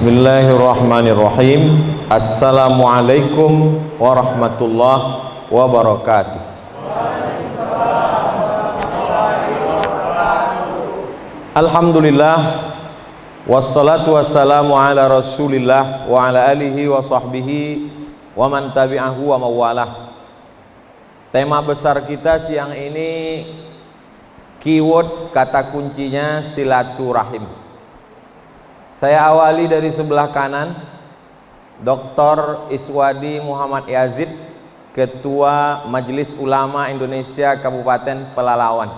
Bismillahirrahmanirrahim. Assalamualaikum warahmatullahi wabarakatuh. Alhamdulillah, wassalatu wassalamu ala rasulillah wa ala alihi wa sahbihi wa man tabi'ahu wa mawalah. Tema besar kita siang ini, keyword kata kuncinya silaturahim. Saya awali dari sebelah kanan, Dr. Iswadi Muhammad Yazid, Ketua Majelis Ulama Indonesia Kabupaten Pelalawan.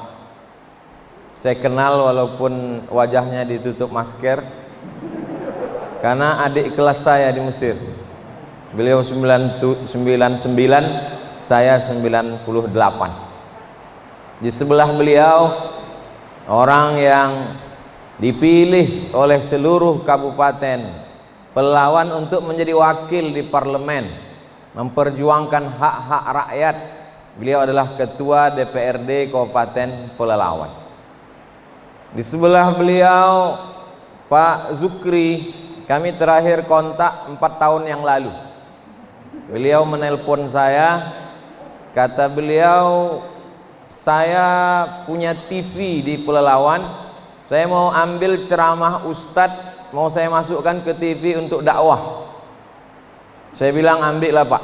Saya kenal walaupun wajahnya ditutup masker, karena adik kelas saya di Mesir. Beliau 99, saya 98. Di sebelah beliau orang yang dipilih oleh seluruh Kabupaten Pelalawan untuk menjadi wakil di parlemen, memperjuangkan hak-hak rakyat. Beliau adalah Ketua DPRD Kabupaten Pelalawan. Di sebelah beliau Pak Zukri, kami terakhir kontak 4 tahun yang lalu. Beliau menelpon saya, kata beliau, saya punya TV di Pelalawan, saya mau ambil ceramah Ustadz, mau saya masukkan ke TV untuk dakwah. Saya bilang ambillah Pak,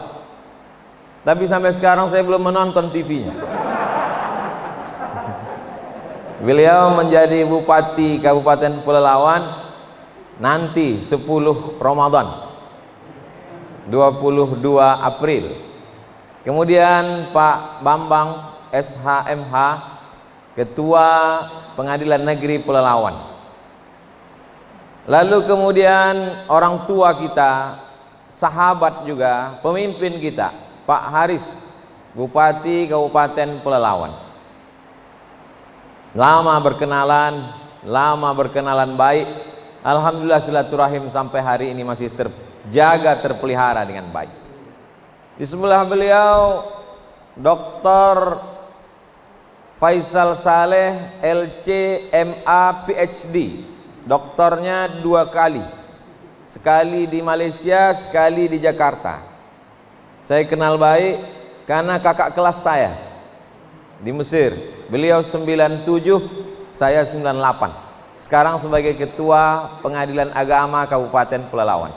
tapi sampai sekarang saya belum menonton TV-nya. Beliau menjadi Bupati Kabupaten Pelalawan nanti 10 Ramadan 22 April. Kemudian Pak Bambang SHMH, Ketua Pengadilan Negeri Pelalawan. Lalu kemudian orang tua kita, sahabat juga, pemimpin kita, Pak Haris, Bupati Kabupaten Pelalawan. Lama berkenalan baik. Alhamdulillah silaturahim sampai hari ini masih terjaga, terpelihara dengan baik. Di sebelah beliau Dr. Faisal Saleh LC MA PhD, doktornya 2 kali, sekali di Malaysia, sekali di Jakarta. Saya kenal baik karena kakak kelas saya di Mesir. Beliau 97, saya 98. Sekarang sebagai Ketua Pengadilan Agama Kabupaten Pelalawan.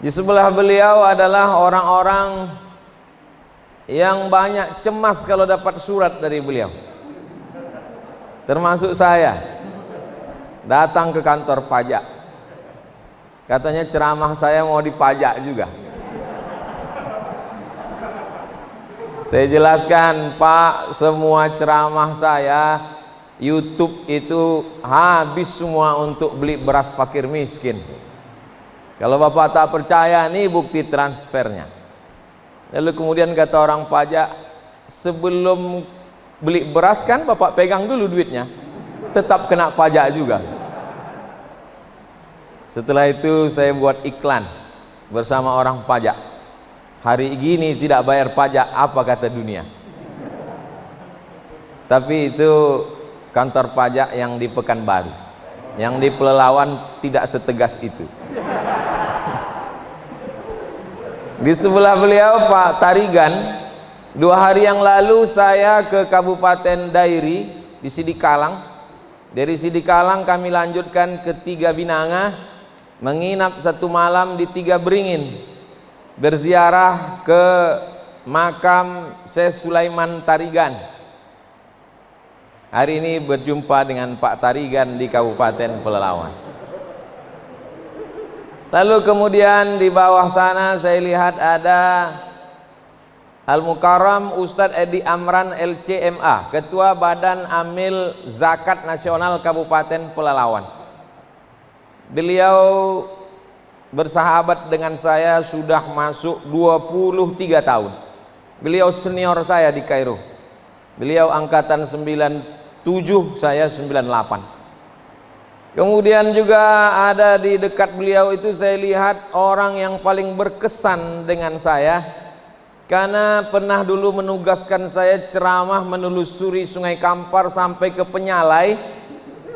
Di sebelah beliau adalah orang-orang yang banyak cemas kalau dapat surat dari beliau, termasuk saya. Datang ke kantor pajak, katanya ceramah saya mau dipajak juga. Saya jelaskan, Pak, semua ceramah saya YouTube itu habis semua untuk beli beras fakir miskin. Kalau Bapak tak percaya, nih bukti transfernya. Lalu kemudian kata orang pajak, sebelum beli beras kan Bapak pegang dulu duitnya, tetap kena pajak juga. Setelah itu saya buat iklan bersama orang pajak. Hari gini tidak bayar pajak, apa kata dunia? Tapi itu kantor pajak yang di Pekanbaru. Yang di Pelalawan tidak setegas itu. Di sebelah beliau Pak Tarigan. 2 hari yang lalu saya ke Kabupaten Dairi di Sidikalang. Dari Sidikalang kami lanjutkan ke 3 Binanga, menginap 1 malam di 3 Beringin, berziarah ke makam Syekh Sulaiman Tarigan. Hari ini berjumpa dengan Pak Tarigan di Kabupaten Pelalawan. Lalu kemudian di bawah sana saya lihat ada Al-Mukarram Ustadz Edi Amran LCMA, Ketua Badan Amil Zakat Nasional Kabupaten Pelalawan. Beliau bersahabat dengan saya sudah masuk 23 tahun. Beliau senior saya di Kairo. Beliau angkatan 97, saya 98. Kemudian juga ada di dekat beliau itu saya lihat orang yang paling berkesan dengan saya, karena pernah dulu menugaskan saya ceramah menelusuri Sungai Kampar sampai ke Penyalai.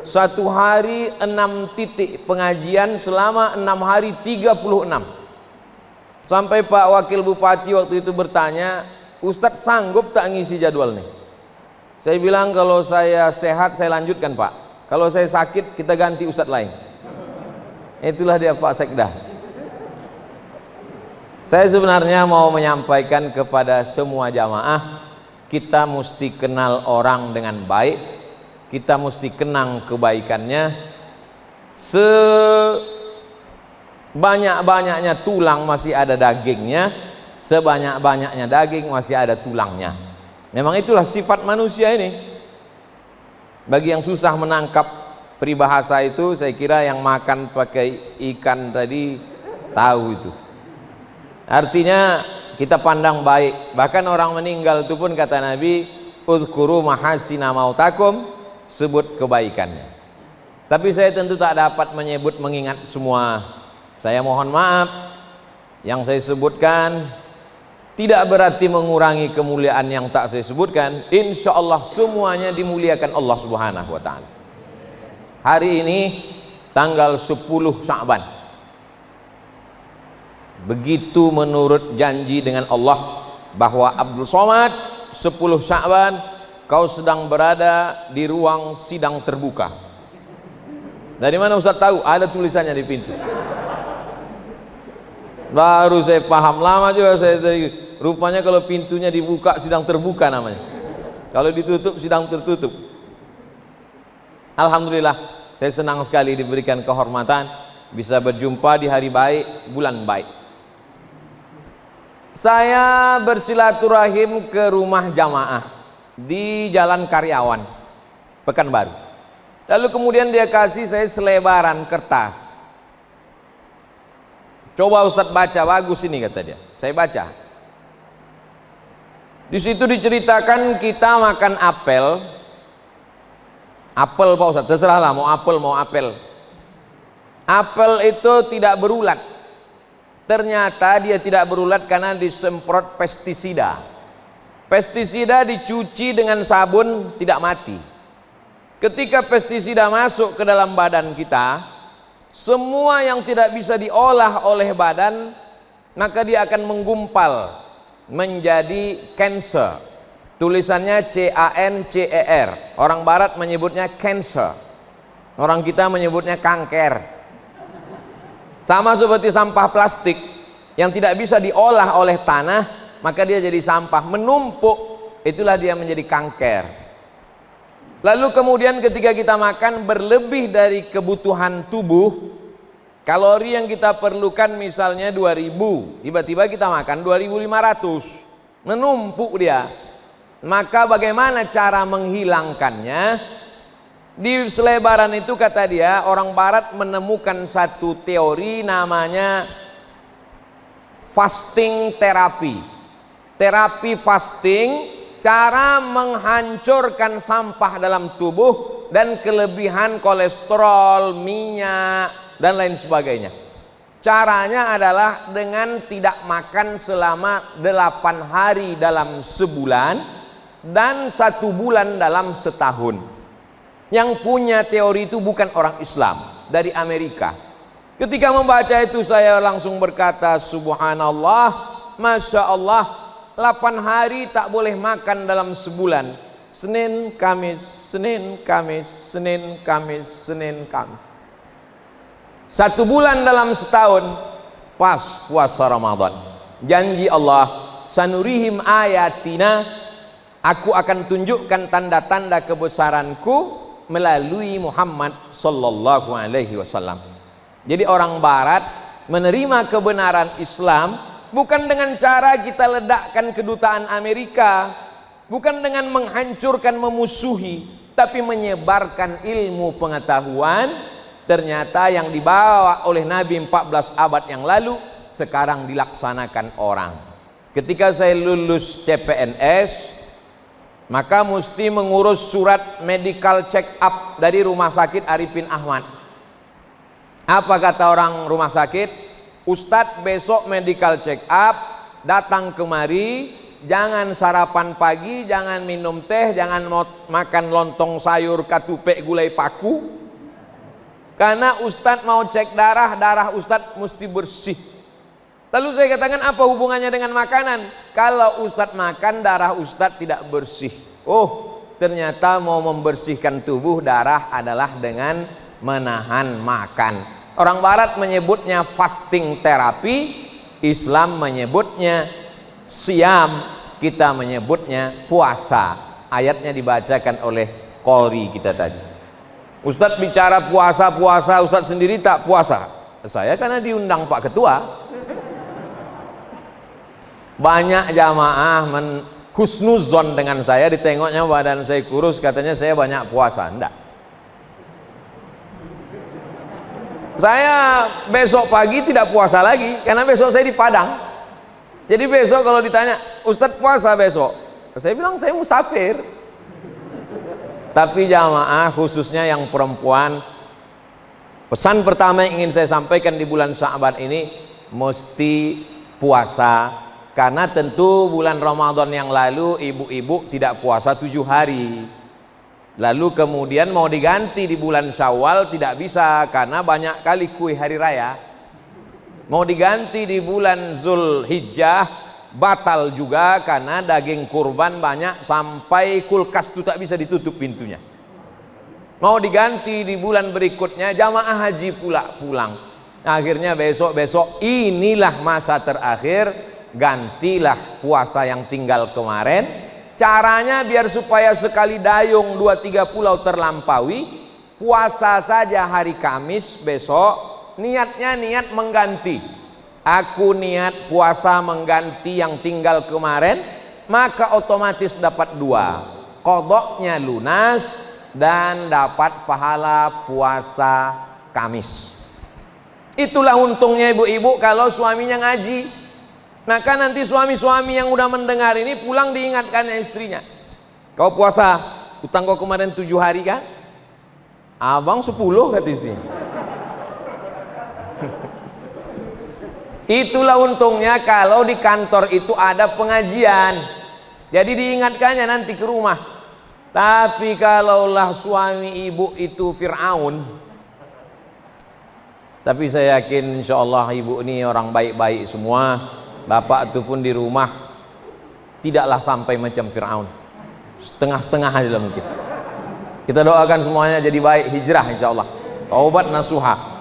Satu hari 6 titik pengajian selama 6 hari 36. Sampai Pak Wakil Bupati waktu itu bertanya, Ustadz sanggup tak ngisi jadwal nih? Saya bilang kalau saya sehat saya lanjutkan Pak, kalau saya sakit kita ganti Ustadz lain. Itulah dia Pak Sekda. Saya sebenarnya mau menyampaikan kepada semua jamaah, kita mesti kenal orang dengan baik, kita mesti kenang kebaikannya. Sebanyak-banyaknya tulang masih ada dagingnya, sebanyak-banyaknya daging masih ada tulangnya. Memang itulah sifat manusia ini. Bagi yang susah menangkap peribahasa itu, saya kira yang makan pakai ikan tadi tahu itu. Artinya kita pandang baik. Bahkan orang meninggal itu pun kata Nabi, uzkuru mahasina mautakum, sebut kebaikannya. Tapi saya tentu tak dapat menyebut mengingat semua. Saya mohon maaf, yang saya sebutkan tidak berarti mengurangi kemuliaan yang tak saya sebutkan. Insya Allah semuanya dimuliakan Allah Subhanahu wa Ta'ala. Hari ini tanggal 10 Sya'ban, begitu menurut janji dengan Allah bahwa Abdul Somad 10 Sya'ban kau sedang berada di ruang sidang terbuka. Dari mana Ustaz tahu? Ada tulisannya di pintu. Baru saya paham, lama juga saya dari, rupanya kalau pintunya dibuka sidang terbuka namanya, kalau ditutup sidang tertutup. Alhamdulillah, saya senang sekali diberikan kehormatan bisa berjumpa di hari baik, bulan baik. Saya bersilaturahim ke rumah jamaah di Jalan Karyawan, Pekanbaru. Lalu kemudian dia kasih saya selebaran kertas. Coba Ustadz baca, bagus ini kata dia. Saya baca. Di situ diceritakan kita makan apel. Apel Pak Ustadz, terserahlah mau apel mau apel. Apel itu tidak berulat. Ternyata dia tidak berulat karena disemprot pestisida. Pestisida dicuci dengan sabun tidak mati. Ketika pestisida masuk ke dalam badan kita, semua yang tidak bisa diolah oleh badan, maka dia akan menggumpal menjadi cancer. Tulisannya CANCER. Orang barat menyebutnya cancer, orang kita menyebutnya kanker. Sama seperti sampah plastik yang tidak bisa diolah oleh tanah, maka dia jadi sampah menumpuk, itulah dia menjadi kanker. Lalu kemudian ketika kita makan berlebih dari kebutuhan tubuh, kalori yang kita perlukan misalnya 2000, tiba-tiba kita makan 2500, menumpuk dia. Maka bagaimana cara menghilangkannya? Di selebaran itu kata dia, orang barat menemukan satu teori namanya fasting terapi. Terapi fasting, cara menghancurkan sampah dalam tubuh dan kelebihan kolesterol, minyak dan lain sebagainya. Caranya adalah dengan tidak makan selama 8 hari dalam sebulan dan 1 bulan dalam setahun. Yang punya teori itu bukan orang Islam, dari Amerika. Ketika membaca itu saya langsung berkata, subhanallah, masya Allah, 8 hari tak boleh makan dalam sebulan. Senin, Kamis, Senin, Kamis, Senin, Kamis, Senin, Kamis. 1 bulan dalam setahun, pas puasa Ramadan. Janji Allah, sanurihim ayatina, aku akan tunjukkan tanda-tanda kebesaranku melalui Muhammad sallallahu alaihi wasallam. Jadi orang barat menerima kebenaran Islam bukan dengan cara kita ledakkan kedutaan Amerika, bukan dengan menghancurkan, memusuhi, tapi menyebarkan ilmu pengetahuan. Ternyata yang dibawa oleh Nabi 14 abad yang lalu sekarang dilaksanakan orang. Ketika saya lulus CPNS, maka mesti mengurus surat medical check up dari Rumah Sakit Arifin Ahmad. Apa kata orang rumah sakit? Ustadz besok medical check up, datang kemari, jangan sarapan pagi, jangan minum teh, jangan makan lontong sayur katupek gulai paku. Karena Ustadz mau cek darah, darah Ustadz mesti bersih. Lalu saya katakan, apa hubungannya dengan makanan? Kalau Ustadz makan, darah Ustadz tidak bersih. Oh, ternyata mau membersihkan tubuh, darah adalah dengan menahan makan. Orang barat menyebutnya fasting terapi, Islam menyebutnya siam, kita menyebutnya puasa. Ayatnya dibacakan oleh Qori kita tadi. Ustadz bicara puasa-puasa, Ustadz sendiri tak puasa. Saya karena diundang Pak Ketua. Banyak jamaah husnuzon dengan saya, ditengoknya badan saya kurus, katanya saya banyak puasa. Enggak. Saya besok pagi tidak puasa lagi, karena besok saya di Padang. Jadi besok kalau ditanya, Ustadz puasa besok? Saya bilang saya musafir. Tapi jamaah khususnya yang perempuan, pesan pertama yang ingin saya sampaikan di bulan Sya'ban ini, mesti puasa. Karena tentu bulan Ramadan yang lalu ibu-ibu tidak puasa 7 hari. Lalu kemudian mau diganti di bulan Syawal, tidak bisa karena banyak kali kuih hari raya. Mau diganti di bulan Zulhijjah, batal juga karena daging kurban banyak sampai kulkas itu tak bisa ditutup pintunya. Mau diganti di bulan berikutnya, jamaah haji pula pulang. Akhirnya besok-besok inilah masa terakhir, gantilah puasa yang tinggal kemarin. Caranya biar supaya sekali dayung 2-3 pulau terlampaui, puasa saja hari Kamis besok, niatnya niat mengganti. Aku niat puasa mengganti yang tinggal kemarin, maka otomatis dapat 2, qodoknya lunas dan dapat pahala puasa Kamis. Itulah untungnya ibu-ibu kalau suaminya ngaji. Maka nanti suami-suami yang udah mendengar ini pulang diingatkan istrinya, kau puasa, utang kau kemarin 7 hari kan? Abang 10 kata istrinya. Itulah untungnya kalau di kantor itu ada pengajian, jadi diingatkannya nanti ke rumah. Tapi kalaulah suami ibu itu Fir'aun, tapi saya yakin insya Allah ibu ini orang baik-baik semua. Bapak itu pun di rumah tidaklah sampai macam Fir'aun, setengah-setengah aja mungkin. Kita doakan semuanya jadi baik, hijrah insya Allah, taubat nasuha.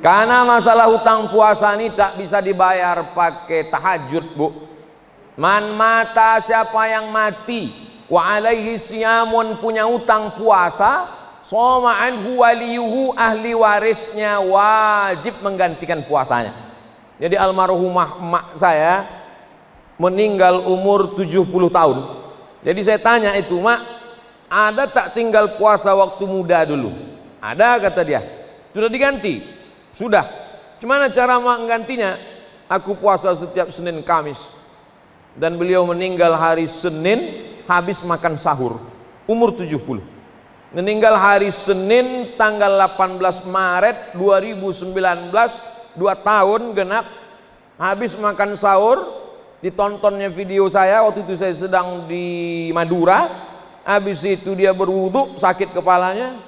Karena masalah hutang puasa ini tak bisa dibayar pakai tahajud, Bu. Man mata, siapa yang mati wa alaihi siyamun, punya hutang puasa, soma anhu waliyuhu, ahli warisnya wajib menggantikan puasanya. Jadi almarhumah emak saya meninggal umur 70 tahun. Jadi saya tanya itu, Mak, ada tak tinggal puasa waktu muda dulu? Ada, kata dia. Sudah diganti? Sudah. Gimana cara menggantinya? Aku puasa setiap Senin Kamis. Dan beliau meninggal hari Senin habis makan sahur, umur 70. Meninggal hari Senin tanggal 18 Maret 2019, 2 tahun genap, habis makan sahur. Ditontonnya video saya waktu itu saya sedang di Madura. Habis itu dia berwudu, sakit kepalanya,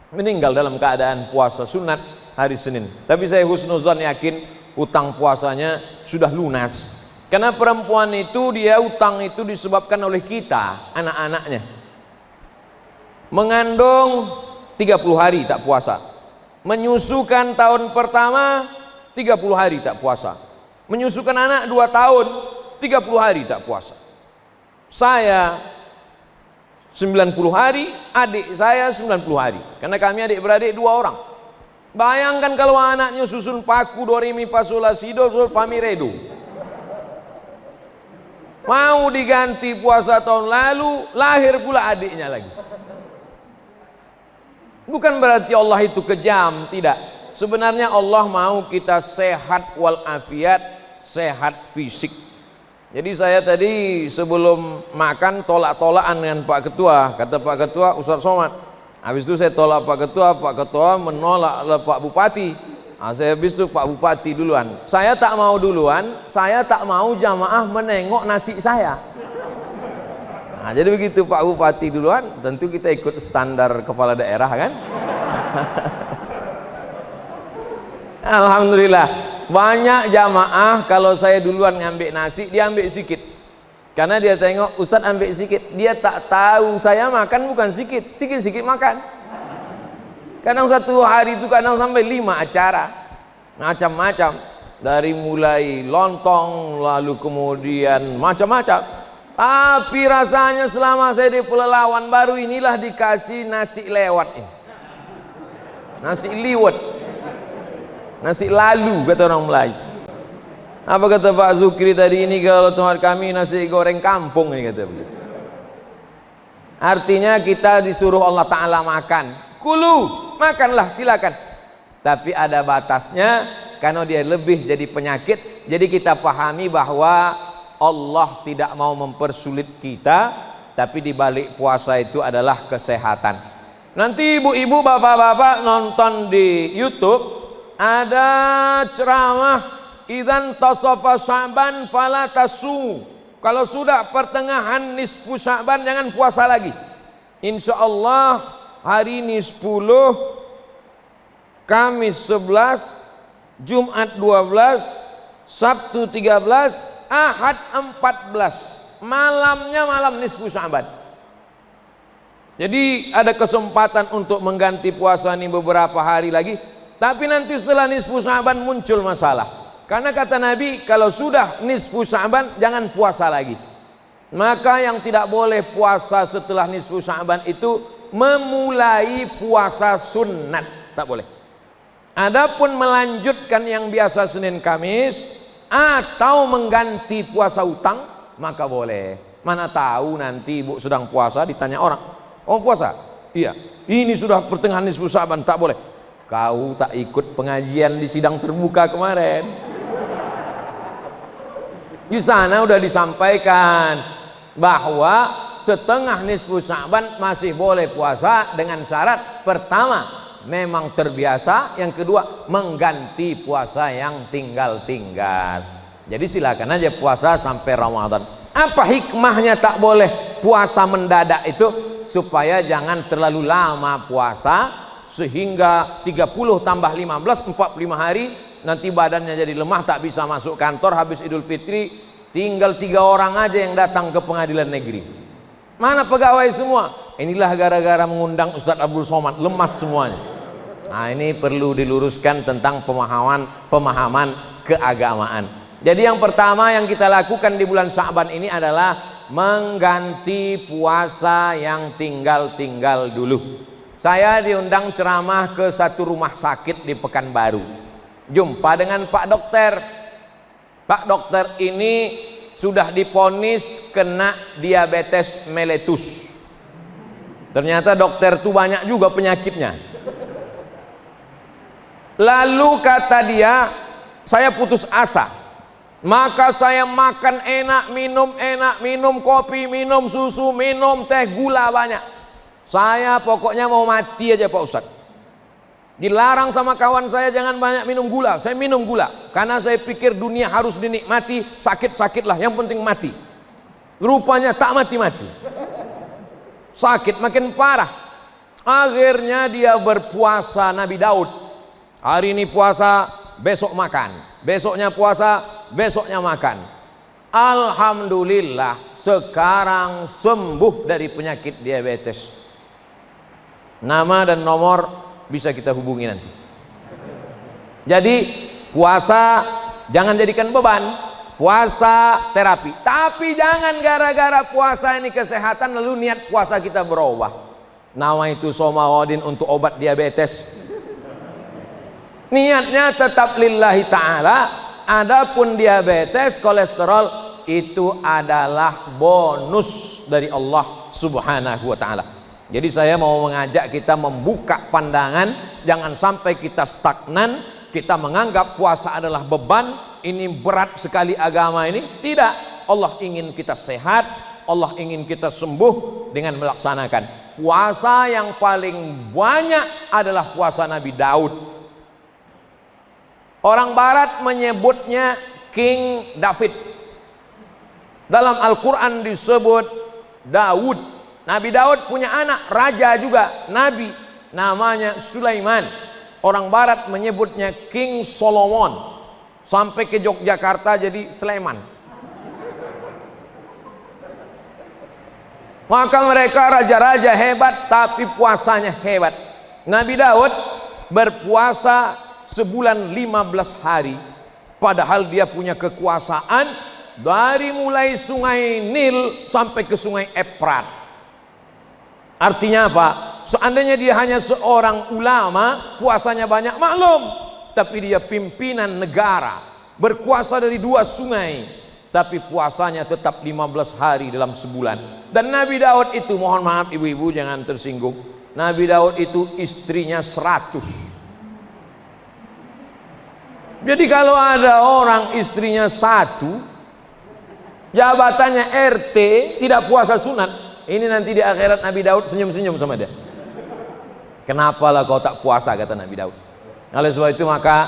meninggal dalam keadaan puasa sunat hari Senin. Tapi saya husnuzan yakin utang puasanya sudah lunas. Karena perempuan itu dia utang itu disebabkan oleh kita, anak-anaknya. Mengandung 30 hari tak puasa, menyusukan tahun pertama 30 hari tak puasa, menyusukan anak 2 tahun 30 hari tak puasa. Saya 90 hari, adik saya 90 hari, karena kami adik-beradik 2 orang. Bayangkan kalau anaknya susun paku, do re mi fa sol la si do fa mi re do. Mau diganti puasa tahun lalu, lahir pula adiknya lagi. Bukan berarti Allah itu kejam, tidak. Sebenarnya Allah mau kita sehat walafiat, sehat fisik. Jadi saya tadi sebelum makan tolak-tolakan dengan Pak Ketua. Kata Pak Ketua, Ustadz Somad. Habis itu saya tolak Pak Ketua menolak Pak Bupati. Saya habis itu Pak Bupati duluan. Saya tak mau duluan, saya tak mau jamaah menengok nasi saya. Nah, jadi begitu Pak Bupati duluan, tentu kita ikut standar kepala daerah kan. Alhamdulillah, banyak jamaah kalau saya duluan ngambil nasi, dia ambil sedikit. Karena dia tengok Ustadz ambil sedikit, dia tak tahu saya makan bukan sedikit, sedikit makan. Kadang satu hari itu kadang sampai 5 acara, macam-macam, dari mulai lontong, lalu kemudian macam-macam. Tapi rasanya selama saya di Pelalawan baru inilah dikasih nasi lewat ini, nasi liwet, nasi lalu kata orang Melayu. Apa kata Pak Zukri tadi, ini kalau tempat kami nasi goreng kampung ini kata begitu. Artinya kita disuruh Allah Ta'ala makan, kulu, makanlah silakan, tapi ada batasnya karena dia lebih jadi penyakit. Jadi kita pahami bahwa Allah tidak mau mempersulit kita, tapi di balik puasa itu adalah kesehatan. Nanti ibu-ibu, bapak-bapak nonton di YouTube, ada ceramah idzan tasafa Sya'ban fala tasu. Kalau sudah pertengahan nisfu Sya'ban jangan puasa lagi. Insya Allah hari ini 10, Kamis 11, Jumat 12, Sabtu 13, Ahad 14, malamnya malam nisfu Sya'ban. Jadi ada kesempatan untuk mengganti puasa ini beberapa hari lagi. Tapi nanti setelah nisfu Sya'ban muncul masalah. Karena kata Nabi, kalau sudah nisfu Sya'ban jangan puasa lagi. Maka yang tidak boleh puasa setelah nisfu Sya'ban itu memulai puasa sunnat, tak boleh. Adapun melanjutkan yang biasa Senin Kamis atau mengganti puasa utang maka boleh. Mana tahu nanti ibu sedang puasa ditanya orang, oh puasa? Iya. Ini sudah pertengahan nisfu Sya'ban, tak boleh. Kau tak ikut pengajian di sidang terbuka kemarin. Di sana udah disampaikan bahwa setengah nisfu Sya'ban masih boleh puasa dengan syarat pertama memang terbiasa, yang kedua mengganti puasa yang tinggal-tinggal. Jadi silakan aja puasa sampai Ramadan. Apa hikmahnya tak boleh puasa mendadak itu? Supaya jangan terlalu lama puasa, sehingga 30 tambah 15, 45 hari, nanti badannya jadi lemah, tak bisa masuk kantor. Habis Idul Fitri tinggal 3 orang aja yang datang ke pengadilan negeri. Mana pegawai semua? Inilah gara-gara mengundang Ustadz Abdul Somad, lemas semuanya. Nah, ini perlu diluruskan tentang pemahaman keagamaan. Jadi yang pertama yang kita lakukan di bulan Sya'ban ini adalah mengganti puasa yang tinggal-tinggal dulu. Saya diundang ceramah ke satu rumah sakit di Pekanbaru. Jumpa dengan Pak Dokter. Pak Dokter ini sudah divonis kena diabetes mellitus. Ternyata dokter itu banyak juga penyakitnya. Lalu kata dia, saya putus asa. Maka saya makan enak, minum kopi, minum susu, minum teh, gula banyak. Saya pokoknya mau mati aja Pak Ustadz. Dilarang sama kawan saya jangan banyak minum gula. Saya minum gula karena saya pikir dunia harus dinikmati, sakit-sakitlah, yang penting mati. Rupanya tak mati-mati. Sakit makin parah. Akhirnya dia berpuasa Nabi Daud. Hari ini puasa, besok makan. Besoknya puasa, besoknya makan. Alhamdulillah sekarang sembuh dari penyakit diabetes. Nama dan nomor bisa kita hubungi nanti. Jadi puasa jangan jadikan beban, puasa terapi. Tapi jangan gara-gara puasa ini kesehatan lalu niat puasa kita berubah. Nama itu somawadin untuk obat diabetes. Niatnya tetap lillahi ta'ala. Adapun diabetes, kolesterol itu adalah bonus dari Allah Subhanahu wa ta'ala. Jadi saya mau mengajak kita membuka pandangan, jangan sampai kita stagnan, kita menganggap puasa adalah beban, ini berat sekali agama ini. Tidak, Allah ingin kita sehat, Allah ingin kita sembuh dengan melaksanakan. Puasa yang paling banyak adalah puasa Nabi Daud. Orang barat menyebutnya King David. Dalam Al-Quran disebut Daud. Nabi Daud punya anak raja juga, nabi, namanya Sulaiman. Orang barat menyebutnya King Solomon. Sampai ke Yogyakarta jadi Sleman. Maka mereka raja-raja hebat, tapi puasanya hebat. Nabi Daud berpuasa sebulan 15 hari, padahal dia punya kekuasaan dari mulai sungai Nil sampai ke sungai Efrat. Artinya apa? Seandainya dia hanya seorang ulama, puasanya banyak, maklum. Tapi dia pimpinan negara, berkuasa dari 2 sungai, tapi puasanya tetap 15 hari dalam sebulan. Dan Nabi Daud itu, mohon maaf ibu-ibu jangan tersinggung, Nabi Daud itu istrinya 100. Jadi kalau ada orang istrinya 1, jabatannya RT, tidak puasa sunat, ini nanti di akhirat Nabi Daud senyum-senyum sama dia. Kenapalah kau tak puasa, kata Nabi Daud. Oleh sebab itu maka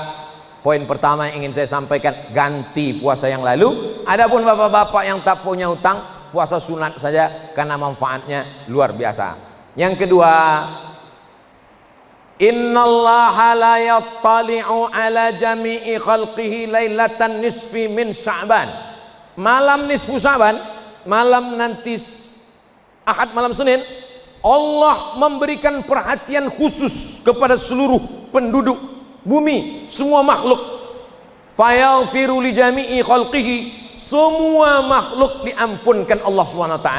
poin pertama yang ingin saya sampaikan, ganti puasa yang lalu. Adapun bapak-bapak yang tak punya utang, puasa sunat saja karena manfaatnya luar biasa. Yang kedua, innallaha la yattali'u ala jami'i khalqihi lailatan nisfi min Sya'ban. Malam nisfu Sya'ban, malam nanti Ahad, malam Senin, Allah memberikan perhatian khusus kepada seluruh penduduk bumi, semua makhluk. Fayaghfiru li jami'i khalqihi, semua makhluk diampunkan Allah SWT.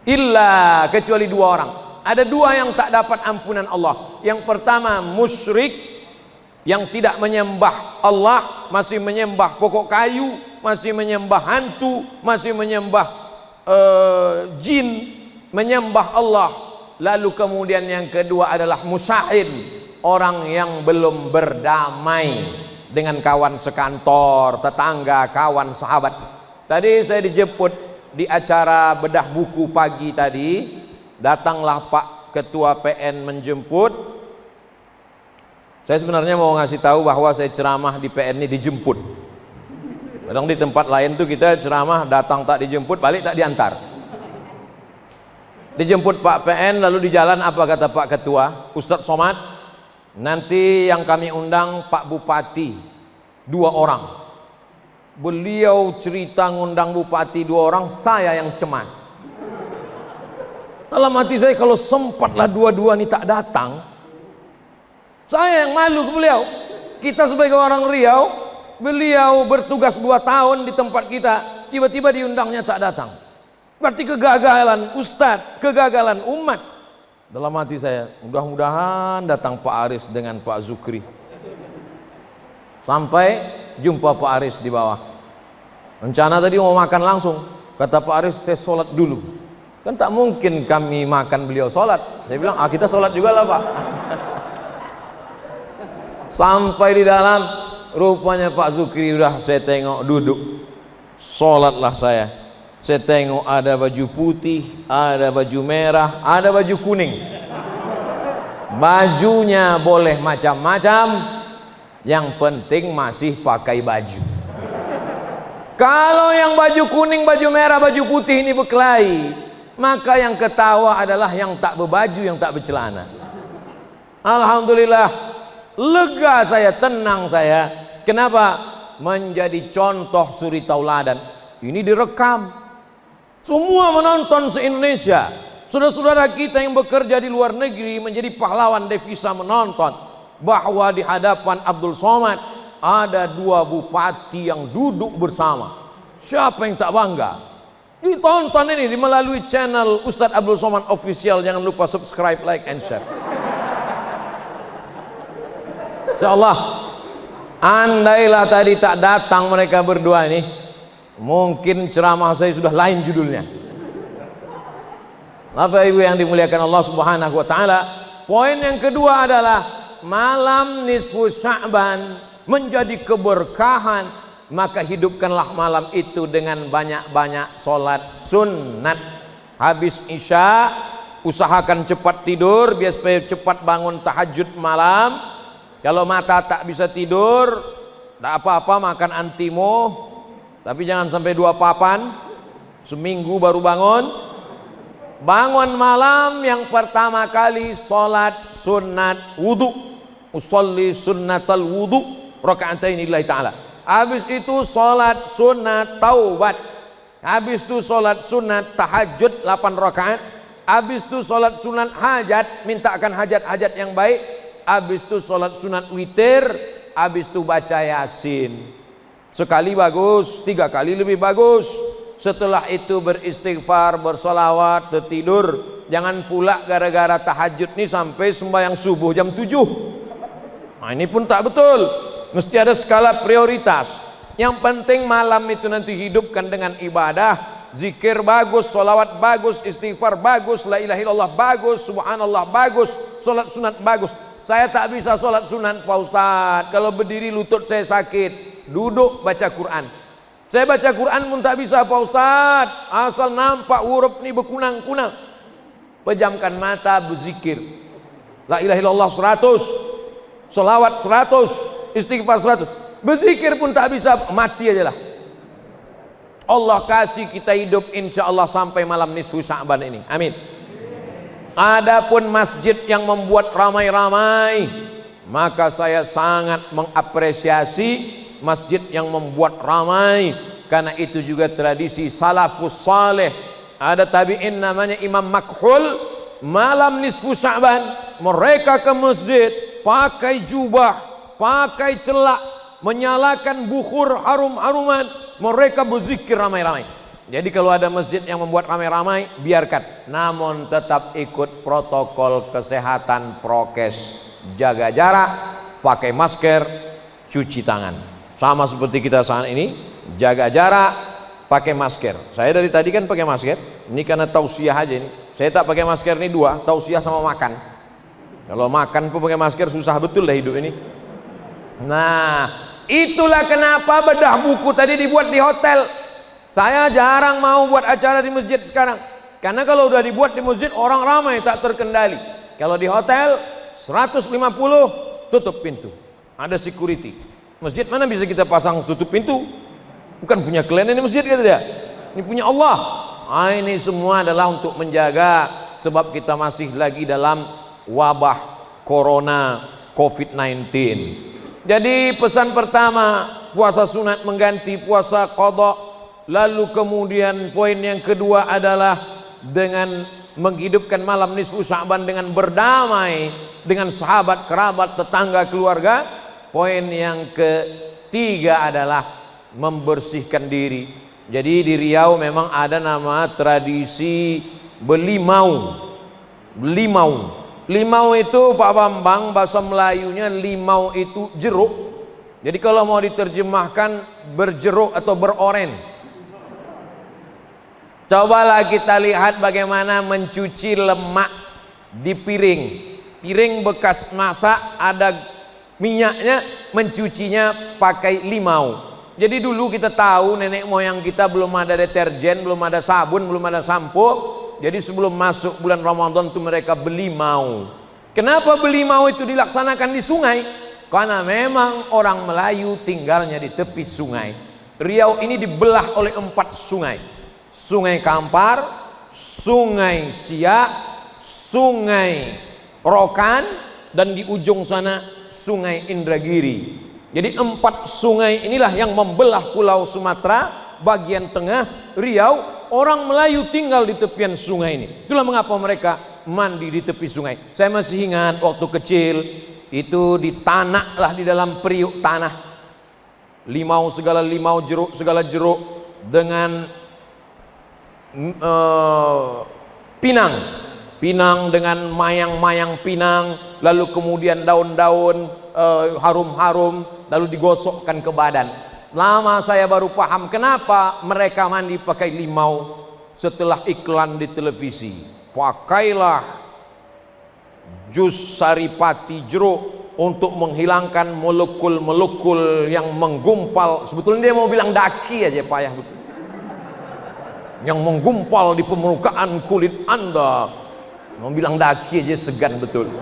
Illa, kecuali 2 orang. Ada 2 yang tak dapat ampunan Allah. Yang pertama musyrik, yang tidak menyembah Allah, masih menyembah pokok kayu, masih menyembah hantu, masih menyembah jin, menyembah Allah. Lalu kemudian yang kedua adalah musyahid, orang yang belum berdamai dengan kawan sekantor, tetangga, kawan, sahabat. Tadi saya dijemput di acara bedah buku pagi tadi, datanglah Pak Ketua PN menjemput. Saya sebenarnya mau ngasih tahu bahwa saya ceramah di PN ini dijemput. Kadang di tempat lain tuh kita ceramah datang tak dijemput, balik tak diantar. Dijemput Pak PN, lalu di jalan apa kata Pak Ketua? Ustadz Somad, nanti yang kami undang Pak Bupati 2 orang. Beliau cerita ngundang Bupati 2 orang, saya yang cemas. Dalam hati saya, kalau sempatlah 2-2 ini tak datang, saya yang malu ke beliau. Kita sebagai orang Riau, beliau bertugas 2 tahun di tempat kita, tiba-tiba diundangnya tak datang. Berarti kegagalan Ustadz, kegagalan umat. Dalam hati saya, mudah-mudahan datang Pak Aris dengan Pak Zukri. Sampai jumpa Pak Aris di bawah. Rencana tadi mau makan langsung. Kata Pak Aris, saya sholat dulu. Kan tak mungkin kami makan beliau sholat. Saya bilang, kita sholat juga lah Pak. Sampai di dalam, rupanya Pak Zukri udah saya tengok duduk. Sholatlah saya. Saya tengok ada baju putih, ada baju merah, ada baju kuning. Bajunya boleh macam-macam, yang penting masih pakai baju. Kalau yang baju kuning, baju merah, baju putih ini berkelahi, maka yang ketawa adalah yang tak berbaju, yang tak bercelana. Alhamdulillah, lega saya, tenang saya. Kenapa? Menjadi contoh suri tauladan. Ini direkam. Semua menonton se-Indonesia. Saudara-saudara kita yang bekerja di luar negeri menjadi pahlawan devisa menonton bahwa di hadapan Abdul Somad ada 2 bupati yang duduk bersama. Siapa yang tak bangga? Ditonton ini melalui channel Ustadz Abdul Somad Official. Jangan lupa subscribe, like, and share. Insyaallah, andailah tadi tak datang mereka berdua ini, mungkin ceramah saya sudah lain judulnya. Bapak Ibu yang dimuliakan Allah Subhanahu wa taala, poin yang kedua adalah malam nisfu Sya'ban menjadi keberkahan, maka hidupkanlah malam itu dengan banyak-banyak sholat sunnat. Habis Isya, usahakan cepat tidur biar supaya cepat bangun tahajud malam. Kalau mata tak bisa tidur, tak apa-apa makan antimo, tapi jangan sampai 2 papan, seminggu baru bangun. Bangun malam yang pertama kali sholat sunat wudu, usolli sunnatal wudu raka'atain lillahi ta'ala. Habis itu sholat sunat taubat. Habis itu sholat sunat tahajud 8 rakaat. Habis itu sholat sunat hajat, mintakan hajat-hajat yang baik. Habis itu sholat sunat witir. Habis itu baca yasin. Sekali bagus, 3 kali lebih bagus. Setelah itu beristighfar, bersolawat, tertidur. Jangan pula gara-gara tahajud nih sampai sembahyang subuh jam 7. Nah, ini pun tak betul. Mesti ada skala prioritas. Yang penting malam itu nanti hidupkan dengan ibadah. Zikir bagus, solawat bagus, istighfar bagus, la ilaha illallah bagus, subhanallah bagus, solat sunat bagus. Saya tak bisa solat sunat Pak Ustadz. Kalau berdiri lutut saya sakit. Duduk baca Quran. Saya baca Quran pun tak bisa Pak Ustadz, asal nampak huruf ni berkunang-kunang. Pejamkan mata, berzikir. La ilaha illallah 100, selawat 100, istighfar 100. Berzikir pun tak bisa, mati aja lah. Allah kasih kita hidup insya Allah sampai malam nisfu Sya'ban ini. Amin. Adapun masjid yang membuat ramai-ramai, maka saya sangat mengapresiasi masjid yang membuat ramai, karena itu juga tradisi salafus saleh. Ada tabi'in namanya Imam Makhul, malam nisfu Sya'ban mereka ke masjid pakai jubah, pakai celak, menyalakan bukhur harum-haruman, mereka berzikir ramai-ramai. Jadi kalau ada masjid yang membuat ramai-ramai, biarkan, namun tetap ikut protokol kesehatan, prokes, jaga jarak, pakai masker, cuci tangan. Sama seperti kita saat ini, jaga jarak, pakai masker. Saya dari tadi kan pakai masker. Ini karena tausiah aja ini. Saya tak pakai masker ini 2, tausiah sama makan. Kalau makan pun pakai masker susah betul dah hidup ini. Nah, itulah kenapa bedah buku tadi dibuat di hotel. Saya jarang mau buat acara di masjid sekarang. Karena kalau udah dibuat di masjid orang ramai tak terkendali. Kalau di hotel 150 tutup pintu. Ada security. Masjid mana bisa kita pasang tutup pintu? Bukan punya kalian ini masjid, kata dia. Ini punya Allah. Ini semua adalah untuk menjaga, sebab kita masih lagi dalam wabah corona COVID-19. Jadi pesan pertama, puasa sunat mengganti puasa qada. Lalu kemudian poin yang kedua adalah dengan menghidupkan malam nisfu Sya'ban dengan berdamai dengan sahabat, kerabat, tetangga, keluarga. Poin yang ketiga adalah membersihkan diri. Jadi di Riau memang ada nama tradisi belimau. Limau. Limau itu Pak Bambang, bahasa Melayunya limau itu jeruk. Jadi kalau mau diterjemahkan berjeruk atau beroren. Cobalah kita lihat bagaimana mencuci lemak di piring. Piring bekas masak ada minyaknya, mencucinya pakai limau. Jadi dulu kita tahu nenek moyang kita belum ada deterjen, belum ada sabun, belum ada sampo. Jadi sebelum masuk bulan Ramadan itu mereka belimau. Kenapa belimau itu dilaksanakan di sungai? Karena memang orang Melayu tinggalnya di tepi sungai. Riau ini dibelah oleh 4 sungai. Sungai Kampar, Sungai Siak, Sungai Rokan, dan di ujung sana Sungai Indragiri. Jadi 4 sungai inilah yang membelah Pulau Sumatera bagian tengah, Riau. Orang Melayu tinggal di tepian sungai ini. Itulah mengapa mereka mandi di tepi sungai. Saya masih ingat waktu kecil itu ditanaklah di dalam periuk tanah. Limau segala limau, jeruk segala jeruk, dengan pinang. Pinang dengan mayang-mayang pinang, lalu kemudian daun-daun harum-harum, lalu digosokkan ke badan. Lama saya baru paham kenapa mereka mandi pakai limau setelah iklan di televisi. Pakailah jus saripati jeruk untuk menghilangkan molekul-molekul yang menggumpal. Sebetulnya dia mau bilang daki aja, payah betul. Yang menggumpal di permukaan kulit Anda. Mau bilang daki aja segan betul.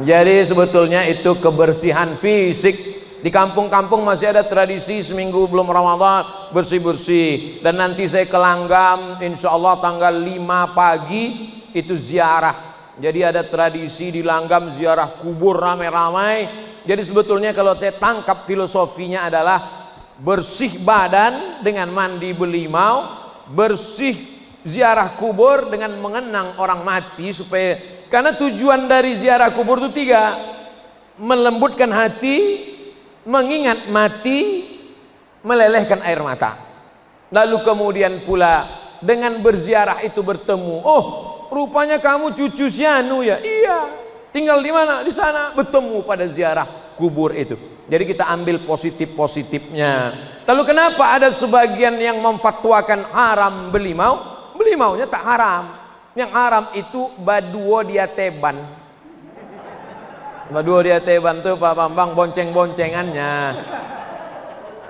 Jadi sebetulnya itu kebersihan fisik. Di kampung-kampung masih ada tradisi seminggu belum Ramadan bersih-bersih. Dan nanti saya ke Langgam, insya Allah tanggal 5 pagi itu ziarah. Jadi ada tradisi di Langgam ziarah kubur ramai-ramai. Jadi sebetulnya kalau saya tangkap filosofinya adalah bersih badan dengan mandi belimau, bersih ziarah kubur dengan mengenang orang mati, supaya karena tujuan dari ziarah kubur itu 3: melembutkan hati, mengingat mati, melelehkan air mata. Lalu kemudian pula dengan berziarah itu bertemu, oh rupanya kamu cucu si Anu ya, iya, tinggal di mana? Di sana. Bertemu pada ziarah kubur itu. Jadi kita ambil positif-positifnya. Lalu kenapa ada sebagian yang memfatwakan haram belimau? Belimaunya tak haram. Yang haram itu baduo diateban. Baduo diateban itu Pak Bambang bonceng-boncengannya.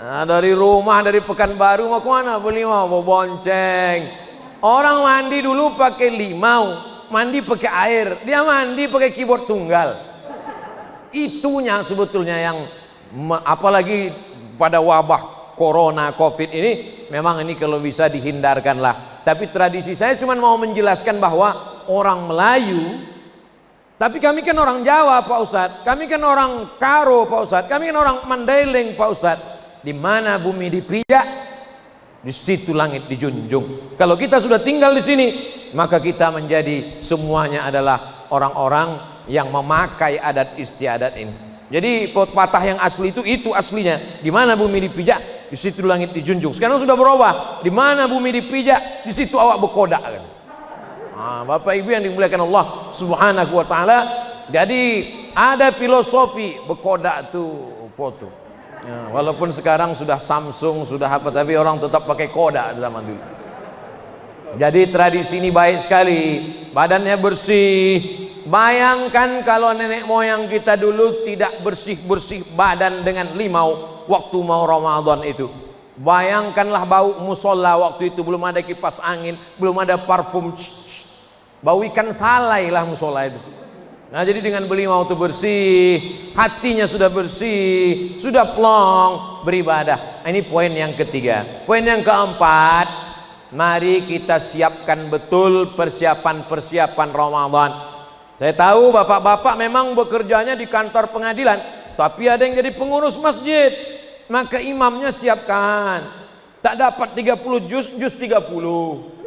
Nah, dari rumah, dari Pekanbaru mau kemana? Belimau, mau bonceng. Orang mandi dulu pakai limau, mandi pakai air, dia mandi pakai keyboard tunggal. Itunya sebetulnya yang apalagi pada wabah corona covid ini, memang ini kalau bisa dihindarkanlah. Tapi tradisi saya cuma mau menjelaskan bahwa orang Melayu, tapi kami kan orang Jawa Pak Ustadz, kami kan orang Karo Pak Ustadz, kami kan orang Mandailing Pak Ustadz. Di mana bumi dipijak, di situ langit dijunjung. Kalau kita sudah tinggal di sini, maka kita menjadi semuanya adalah orang-orang yang memakai adat istiadat ini. Jadi pepatah yang asli itu aslinya. Di mana bumi dipijak, di situ langit dijunjung. Sekarang sudah berubah. Di mana bumi dipijak, di situ awak berkodak. Nah, Bapak Ibu yang dimuliakan Allah Subhanahu wa taala. Jadi ada filosofi berkodak tuh foto. Ya, walaupun sekarang sudah Samsung, sudah apa, tapi orang tetap pakai kodak zaman dulu. Jadi tradisi ini baik sekali, badannya bersih. Bayangkan kalau nenek moyang kita dulu tidak bersih-bersih badan dengan limau waktu mau Ramadan itu. Bayangkanlah bau musola waktu itu, belum ada kipas angin, belum ada parfum, bau ikan salai lah musola itu. Nah jadi dengan belimau itu bersih, hatinya sudah bersih, sudah plong beribadah. Ini poin yang ketiga. Poin yang keempat, mari kita siapkan betul persiapan-persiapan Ramadan. Saya tahu bapak-bapak memang bekerjanya di kantor pengadilan, tapi ada yang jadi pengurus masjid, maka imamnya siapkan. Tak dapat 30 juz 30.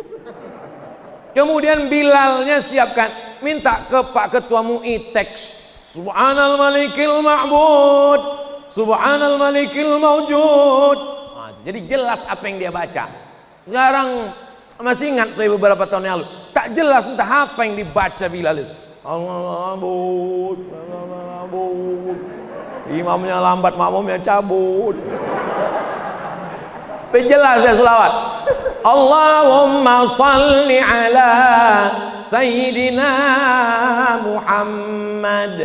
Kemudian bilalnya siapkan, minta ke Pak Ketua MUI teks Subhanal Malikil Ma'bud, Subhanal Malikil Mawjud. Nah, jadi jelas apa yang dia baca. Sekarang masih ingat saya beberapa tahun yang lalu, tak jelas entah apa yang dibaca Bilal itu. Allah Ma'bud, Allah Ma'bud. Imamnya lambat, makmumnya cabut. Jelas ya selawat. Allahumma salli ala Sayyidina Muhammad.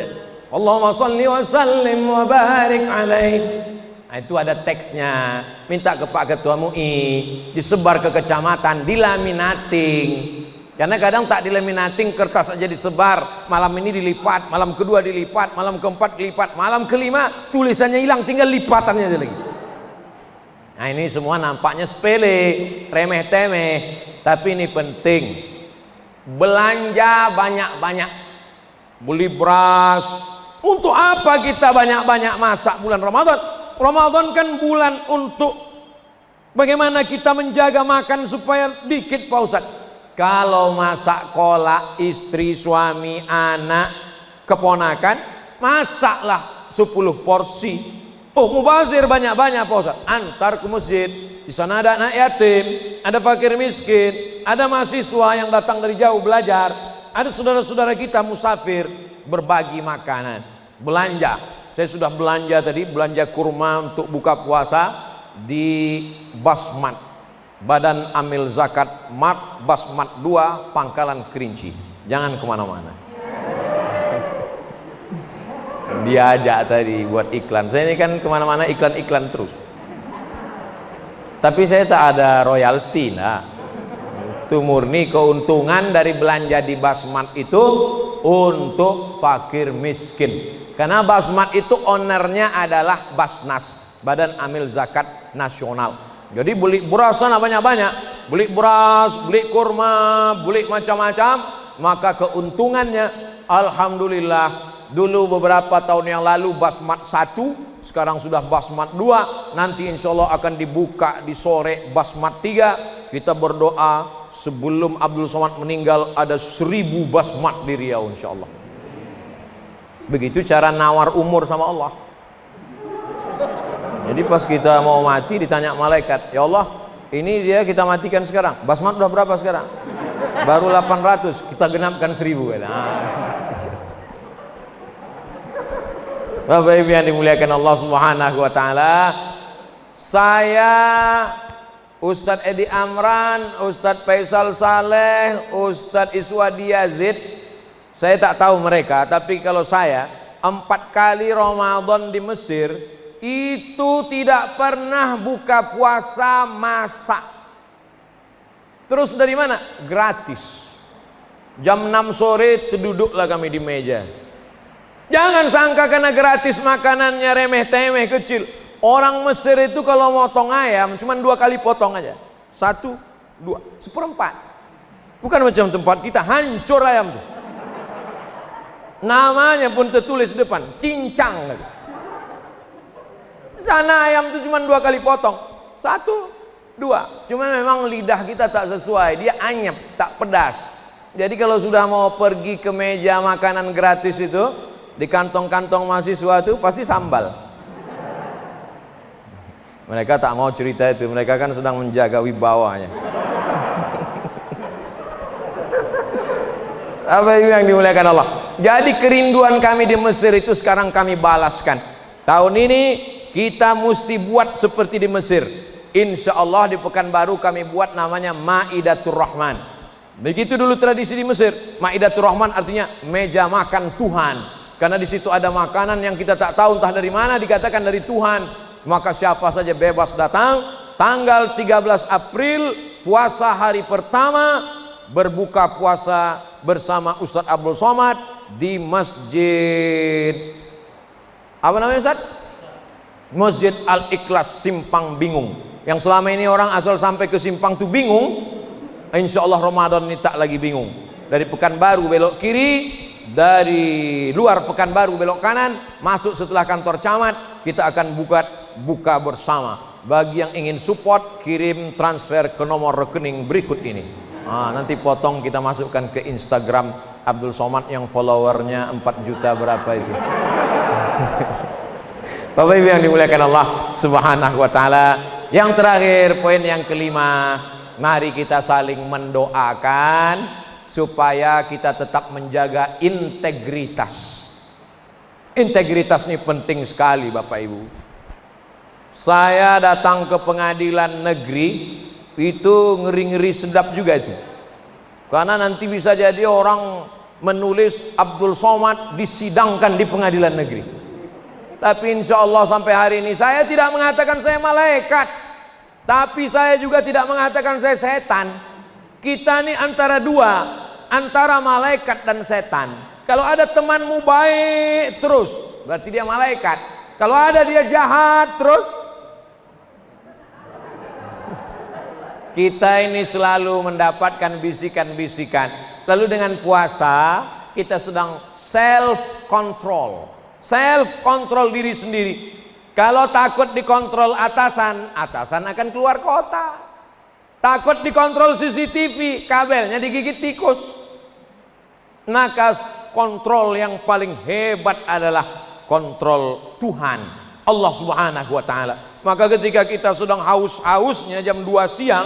Allahumma salli wa sallim wa barik alaih. Nah, itu ada teksnya. Minta ke Pak Ketua MUI, disebar ke kecamatan, dilaminating. Karena kadang tak dilaminating, kertas aja disebar. Malam ini dilipat, malam kedua dilipat, malam keempat dilipat, malam kelima tulisannya hilang, tinggal lipatannya aja lagi. Nah ini semua nampaknya sepele, remeh-temeh, tapi ini penting. Belanja banyak-banyak, beli beras. Untuk apa kita banyak-banyak masak bulan Ramadan? Ramadan kan bulan untuk bagaimana kita menjaga makan supaya dikit Pak Ustadz. Kalau masak kolak istri, suami, anak, keponakan, masaklah 10 porsi. Oh, mubazir banyak-banyak Pak Ustaz. Antar ke masjid. Di sana ada anak yatim, ada fakir miskin, ada mahasiswa yang datang dari jauh belajar, ada saudara-saudara kita musafir, berbagi makanan. Belanja. Saya sudah belanja tadi, belanja kurma untuk buka puasa di Basmat. Badan Amil Zakat Mat Basmat 2 Pangkalan Kerinci. Jangan kemana-mana. Diajak tadi buat iklan. Saya ini kan kemana-mana iklan-iklan terus. Tapi saya tak ada royalti, nah. Itu murni keuntungan dari belanja di Basmat itu untuk fakir miskin. Karena Basmat itu ownernya adalah Basnas, Badan Amil Zakat Nasional. Jadi beli beras sana banyak-banyak, beli beras, beli kurma, beli macam-macam, maka keuntungannya alhamdulillah. Dulu beberapa tahun yang lalu Basmat 1, sekarang sudah Basmat 2, nanti insya Allah akan dibuka di sore Basmat 3. Kita berdoa sebelum Abdul Somad meninggal ada 1000 Basmat di Riau insya Allah. Begitu cara nawar umur sama Allah. Jadi pas kita mau mati ditanya malaikat, ya Allah ini dia kita matikan sekarang, Basmat udah berapa sekarang? Baru 800, kita genapkan 1000. Bapak Ibu yang dimuliakan Allah Subhanahu wa taala, saya Ustadz Edi Amran, Ustadz Faisal Saleh, Ustadz Iswadi Yazid, saya tak tahu mereka, tapi kalau saya 4 kali Ramadan di Mesir itu tidak pernah buka puasa masak. Terus dari mana? Gratis. Jam 6 sore duduklah kami di meja. Jangan sangka karena gratis makanannya remeh-temeh kecil. Orang Mesir itu kalau motong ayam cuma 2 kali potong aja. 1, 2, 1/4. Bukan macam tempat kita hancur ayam tuh. Namanya pun tertulis depan, cincang. Sana ayam tuh cuma 2 kali potong. 1, 2. Cuma memang lidah kita tak sesuai, dia anyep, tak pedas. Jadi kalau sudah mau pergi ke meja makanan gratis itu, di kantong-kantong mahasiswa itu pasti sambal. Mereka tak mau cerita itu, mereka kan sedang menjaga wibawanya. Apa yang dimuliakan Allah. Jadi kerinduan kami di Mesir itu sekarang kami balaskan. Tahun ini kita mesti buat seperti di Mesir. Insya Allah di Pekanbaru kami buat namanya Maidatur Rahman. Begitu dulu tradisi di Mesir. Maidatur Rahman artinya meja makan Tuhan. Karena di situ ada makanan yang kita tak tahu entah dari mana, dikatakan dari Tuhan. Maka siapa saja bebas datang. Tanggal 13 April puasa hari pertama, berbuka puasa bersama Ustadz Abdul Somad di Masjid apa namanya Ustadz? Masjid Al-Ikhlas Simpang Bingung. Yang selama ini orang asal sampai ke Simpang tuh bingung, insya Allah Ramadan ini tak lagi bingung. Dari Pekanbaru belok kiri, dari luar Pekanbaru belok kanan, masuk setelah kantor camat, kita akan buka bersama. Bagi yang ingin support, kirim transfer ke nomor rekening berikut ini. Nanti potong kita masukkan ke Instagram Abdul Somad yang followernya 4 juta berapa itu. Bapak Ibu yang dimuliakan Allah Subhanahu wa taala. Yang terakhir, poin yang kelima, mari kita saling mendoakan supaya kita tetap menjaga integritas. Integritas ini penting sekali Bapak Ibu. Saya datang ke pengadilan negeri itu ngeri-ngeri sedap juga itu, karena nanti bisa jadi orang menulis Abdul Somad disidangkan di pengadilan negeri. Tapi insya Allah sampai hari ini saya tidak mengatakan saya malaikat, tapi saya juga tidak mengatakan saya setan. Kita ini antara dua, antara malaikat dan setan. Kalau ada temanmu baik terus, berarti dia malaikat. Kalau ada dia jahat terus, kita ini selalu mendapatkan bisikan-bisikan. Lalu dengan puasa kita sedang self control diri sendiri. Kalau takut dikontrol atasan, atasan akan keluar kota. Takut dikontrol CCTV, kabelnya digigit tikus. Maka kontrol yang paling hebat adalah kontrol Tuhan, Allah Subhanahu wa taala. Maka ketika kita sedang haus-hausnya jam 2 siang,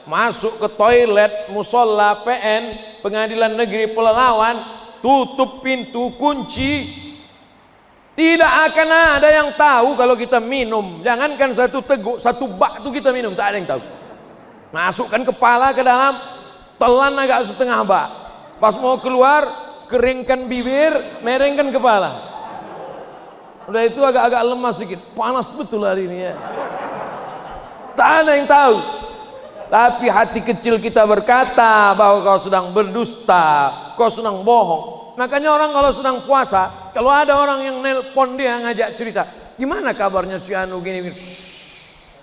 masuk ke toilet musola PN Pengadilan Negeri Pelalawan, tutup pintu, kunci, tidak akan ada yang tahu kalau kita minum. Jangankan 1 teguk, 1 bak itu kita minum, tak ada yang tahu. Masukkan kepala ke dalam, telan agak setengah bak, pas mau keluar keringkan bibir, merengkan kepala. Udah itu agak-agak lemas sedikit, panas betul hari ini ya. Tak ada yang tahu. Tapi hati kecil kita berkata bahwa kau sedang berdusta, kau sedang bohong. Makanya orang kalau sedang puasa, kalau ada orang yang nelpon dia ngajak cerita, gimana kabarnya si anu gini,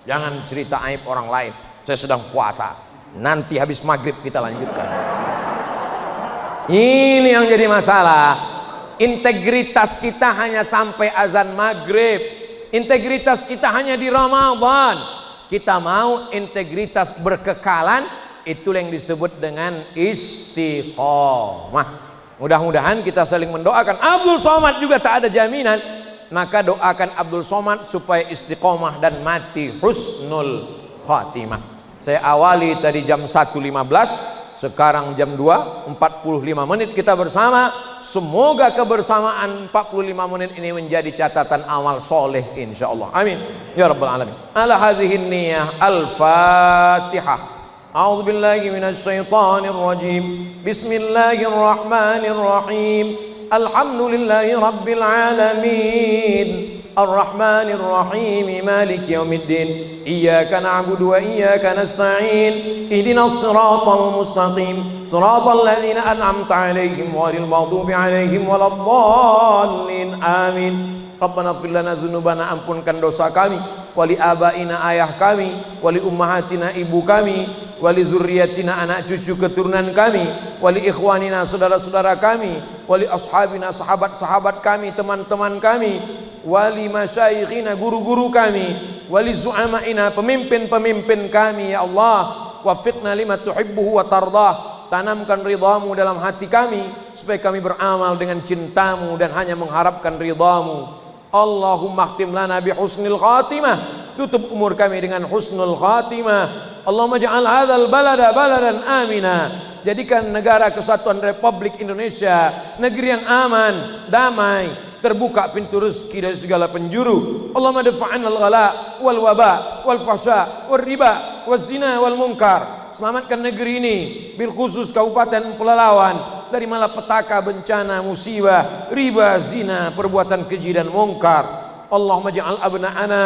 jangan cerita aib orang lain, saya sedang puasa, nanti habis maghrib kita lanjutkan. Ini yang jadi masalah. Integritas kita hanya sampai azan maghrib, integritas kita hanya di Ramadan. Kita mau integritas berkekalan, itu yang disebut dengan istiqomah. Mudah-mudahan kita saling mendoakan. Abdul Somad juga tak ada jaminan, maka doakan Abdul Somad supaya istiqomah dan mati husnul khatimah. Saya awali tadi jam 1.15, sekarang jam 2, 45 menit kita bersama. Semoga kebersamaan 45 menit ini menjadi catatan amal soleh insyaallah. Amin ya rabbal alamin. Ala hadhihi niyyah al-Fatihah. A'udzu billahi minasy syaithanir rajim. Bismillahirrahmanirrahim. Alhamdulillahi rabbil alamin. Ar-Rahmanir Rahim. Maliki yaumiddin. Iyyaka na'budu wa iyyaka nasta'in. Ihdinas siratal mustaqim. Siratal ladzina an'amta 'alaihim ghairil maghdubi 'alaihim waladdallin. Amin. Rabbana ighfir lana dzunubana, ampunkan dosa kami, wali abaina ayah kami, wali ummahatina ibu kami, wali zurriyatina anak cucu keturunan kami, wali ikhwanina saudara-saudara kami, wali ashabina sahabat-sahabat kami, teman-teman kami, wali masyayikhina guru-guru kami, wali zu'amaina pemimpin-pemimpin kami. Ya Allah, wafiqna lima tuhibbuhu wa tardah. Tanamkan ridhamu dalam hati kami supaya kami beramal dengan cintamu dan hanya mengharapkan ridhamu. Allahumma khtim lana bi husnil khatimah. Tutup umur kami dengan husnul khatimah. Allahumma ja'al hadzal balada baladan amina. Jadikan negara kesatuan Republik Indonesia negeri yang aman, damai, terbuka pintu rezeki dari segala penjuru. Allahumma dafa'anna al-ghala wal waba wal fahsya wal riba waz zina wal munkar. Selamatkan negeri ini, bil khusus Kabupaten Pelalawan, dari malapetaka, bencana, musibah, riba, zina, perbuatan keji dan mungkar. Allahumma ja'al abna'ana,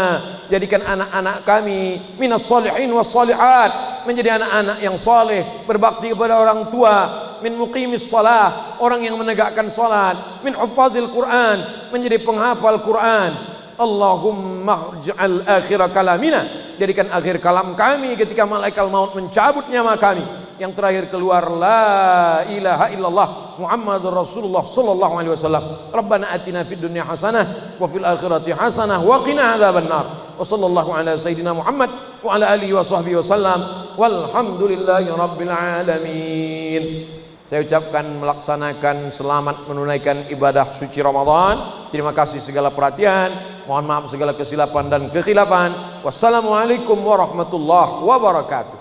jadikan anak-anak kami minas salihin was salihat, menjadi anak-anak yang saleh, berbakti kepada orang tua, min muqimis salah, orang yang menegakkan salat, min hufazil Quran, menjadi penghafal Quran. Allahumma ja'al akhir kalamina, jadikan akhir kalam kami ketika malaikat maut mencabut nyawa kami, yang terakhir keluar la ilaha illallah Muhammadur Rasulullah sallallahu alaihi wasallam. Rabbana atina fid dunya hasanah wa fil akhirati hasanah wa qina adzabannar. Wa sallallahu ala sayidina Muhammad wa ala alihi wa sahbihi wasallam. Walhamdulillahi rabbil alamin. Saya ucapkan melaksanakan selamat menunaikan ibadah suci Ramadan. Terima kasih segala perhatian. Mohon maaf segala kesilapan dan kekhilafan. Wassalamualaikum warahmatullahi wabarakatuh.